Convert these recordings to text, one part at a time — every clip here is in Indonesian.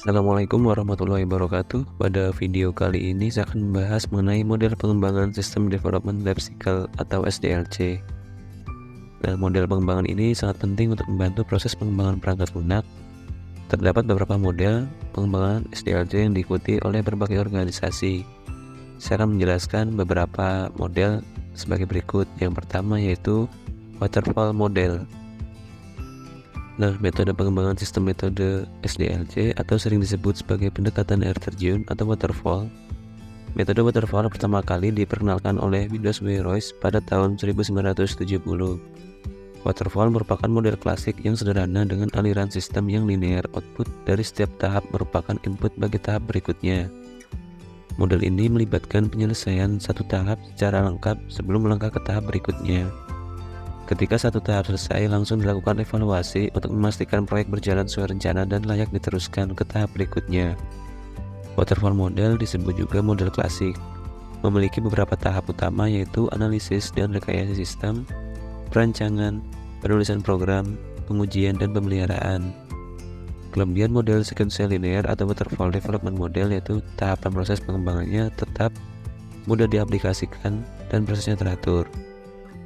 Assalamualaikum warahmatullahi wabarakatuh. Pada video kali ini saya akan membahas mengenai model pengembangan System Development Life Cycle atau SDLC. Nah, model pengembangan ini sangat penting untuk membantu proses pengembangan perangkat lunak. Terdapat beberapa model pengembangan SDLC yang diikuti oleh berbagai organisasi. Saya akan menjelaskan beberapa model sebagai berikut. Yang pertama yaitu Waterfall Model. Nah, metode pengembangan sistem metode SDLC atau sering disebut sebagai pendekatan air terjun atau waterfall. Metode waterfall pertama kali diperkenalkan oleh Windows W. Royce pada tahun 1970. Waterfall merupakan model klasik yang sederhana dengan aliran sistem yang linear, output dari setiap tahap merupakan input bagi tahap berikutnya. Model ini melibatkan penyelesaian satu tahap secara lengkap sebelum melangkah ke tahap berikutnya. Ketika satu tahap selesai, langsung dilakukan evaluasi untuk memastikan proyek berjalan sesuai rencana dan layak diteruskan ke tahap berikutnya. Waterfall model disebut juga model klasik, memiliki beberapa tahap utama yaitu analisis dan rekayasa sistem, perancangan, penulisan program, pengujian, dan pemeliharaan. Kelebihan model sequential linear atau waterfall development model yaitu tahapan proses pengembangannya tetap mudah diaplikasikan dan prosesnya teratur.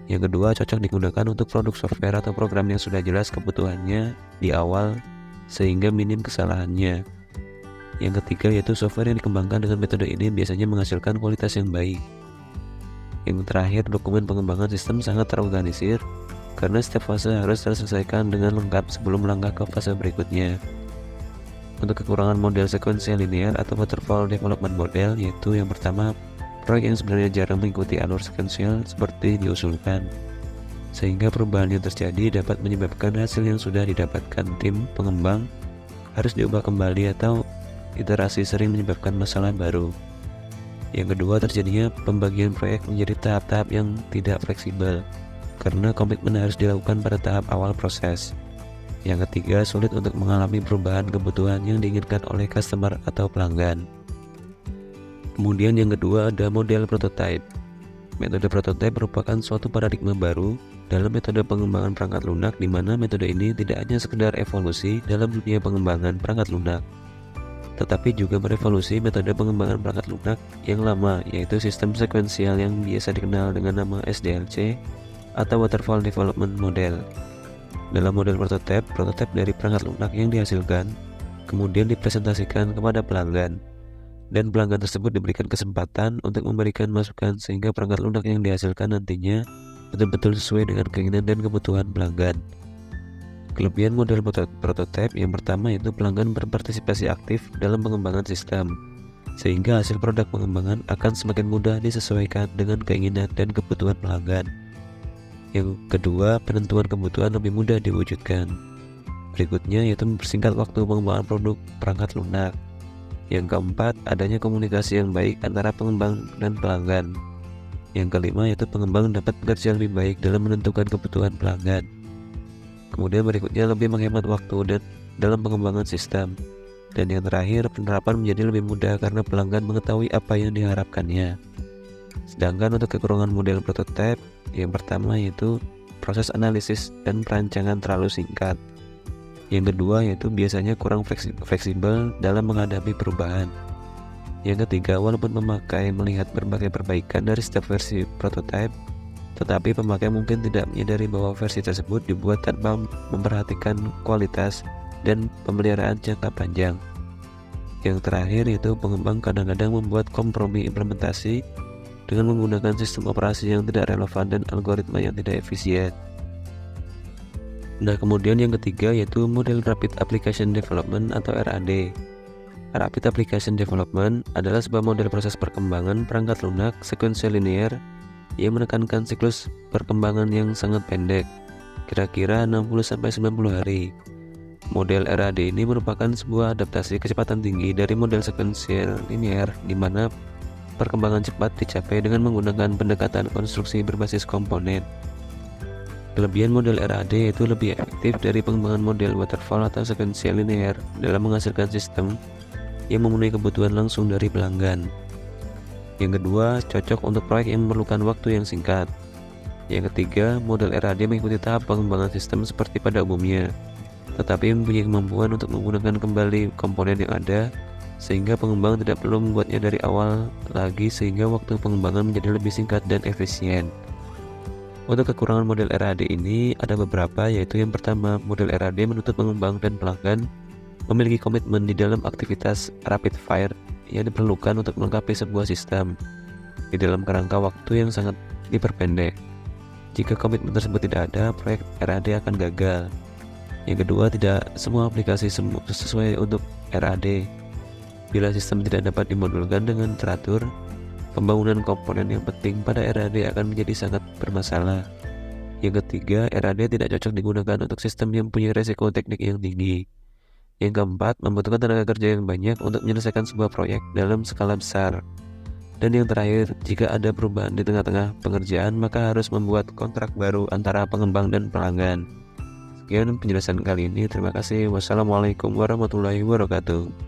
Yang kedua, cocok digunakan untuk produk software atau program yang sudah jelas kebutuhannya di awal sehingga minim kesalahannya. Yang ketiga yaitu software yang dikembangkan dengan metode ini biasanya menghasilkan kualitas yang baik. Yang terakhir, dokumen pengembangan sistem sangat terorganisir karena setiap fase harus terselesaikan dengan lengkap sebelum melangkah ke fase berikutnya. Untuk kekurangan model sequential linear atau waterfall development model yaitu yang pertama, proyek yang sebenarnya jarang mengikuti alur sequential seperti diusulkan, sehingga perubahan yang terjadi dapat menyebabkan hasil yang sudah didapatkan tim pengembang harus diubah kembali atau iterasi sering menyebabkan masalah baru. Yang kedua, terjadinya pembagian proyek menjadi tahap-tahap yang tidak fleksibel karena komitmen harus dilakukan pada tahap awal proses. Yang ketiga, sulit untuk mengalami perubahan kebutuhan yang diinginkan oleh customer atau pelanggan. Kemudian yang kedua ada model prototype. Metode prototype merupakan suatu paradigma baru dalam metode pengembangan perangkat lunak di mana metode ini tidak hanya sekedar evolusi dalam dunia pengembangan perangkat lunak, tetapi juga merevolusi metode pengembangan perangkat lunak yang lama yaitu sistem sekuensial yang biasa dikenal dengan nama SDLC atau Waterfall Development Model. Dalam model prototype dari perangkat lunak yang dihasilkan kemudian dipresentasikan kepada pelanggan. Dan pelanggan tersebut diberikan kesempatan untuk memberikan masukan sehingga perangkat lunak yang dihasilkan nantinya betul-betul sesuai dengan keinginan dan kebutuhan pelanggan. Kelebihan model prototype yang pertama yaitu pelanggan berpartisipasi aktif dalam pengembangan sistem, sehingga hasil produk pengembangan akan semakin mudah disesuaikan dengan keinginan dan kebutuhan pelanggan. Yang kedua, penentuan kebutuhan lebih mudah diwujudkan. Berikutnya yaitu mempersingkat waktu pengembangan produk perangkat lunak. Yang keempat, adanya komunikasi yang baik antara pengembang dan pelanggan. Yang kelima, yaitu pengembang dapat bekerja lebih baik dalam menentukan kebutuhan pelanggan. Kemudian berikutnya lebih menghemat waktu dan dalam pengembangan sistem. Dan yang terakhir, penerapan menjadi lebih mudah karena pelanggan mengetahui apa yang diharapkannya. Sedangkan untuk kekurangan model prototype, yang pertama yaitu proses analisis dan perancangan terlalu singkat. Yang kedua yaitu biasanya kurang fleksibel dalam menghadapi perubahan. Yang ketiga, walaupun pemakai melihat berbagai perbaikan dari setiap versi prototipe, tetapi pemakai mungkin tidak menyadari bahwa versi tersebut dibuat tanpa memperhatikan kualitas dan pemeliharaan jangka panjang. Yang terakhir yaitu pengembang kadang-kadang membuat kompromi implementasi dengan menggunakan sistem operasi yang tidak relevan dan algoritma yang tidak efisien. Nah, kemudian yang ketiga yaitu model Rapid Application Development atau RAD. Rapid Application Development adalah sebuah model proses perkembangan perangkat lunak sequential linear yang menekankan siklus perkembangan yang sangat pendek, kira-kira 60-90 hari. Model RAD ini merupakan sebuah adaptasi kecepatan tinggi dari model sequential linear di mana perkembangan cepat dicapai dengan menggunakan pendekatan konstruksi berbasis komponen. Kelebihan model RAD yaitu lebih efektif dari pengembangan model waterfall atau sequential linear dalam menghasilkan sistem yang memenuhi kebutuhan langsung dari pelanggan. Yang kedua, cocok untuk proyek yang memerlukan waktu yang singkat. Yang ketiga, model RAD mengikuti tahap pengembangan sistem seperti pada umumnya, tetapi mempunyai kemampuan untuk menggunakan kembali komponen yang ada, sehingga pengembang tidak perlu membuatnya dari awal lagi, sehingga waktu pengembangan menjadi lebih singkat dan efisien. Untuk kekurangan model RAD ini ada beberapa, yaitu yang pertama, model RAD menuntut pengembang dan pelanggan memiliki komitmen di dalam aktivitas rapid fire yang diperlukan untuk melengkapi sebuah sistem di dalam kerangka waktu yang sangat diperpendek. Jika komitmen tersebut tidak ada, proyek RAD akan gagal. Yang kedua, tidak semua aplikasi sesuai untuk RAD. Bila sistem tidak dapat dimodulkan dengan teratur, pembangunan komponen yang penting pada RAD akan menjadi sangat bermasalah. Yang ketiga, RAD tidak cocok digunakan untuk sistem yang punya resiko teknik yang tinggi. Yang keempat, membutuhkan tenaga kerja yang banyak untuk menyelesaikan sebuah proyek dalam skala besar. Dan yang terakhir, jika ada perubahan di tengah-tengah pengerjaan, maka harus membuat kontrak baru antara pengembang dan pelanggan. Sekian penjelasan kali ini, terima kasih. Wassalamualaikum warahmatullahi wabarakatuh.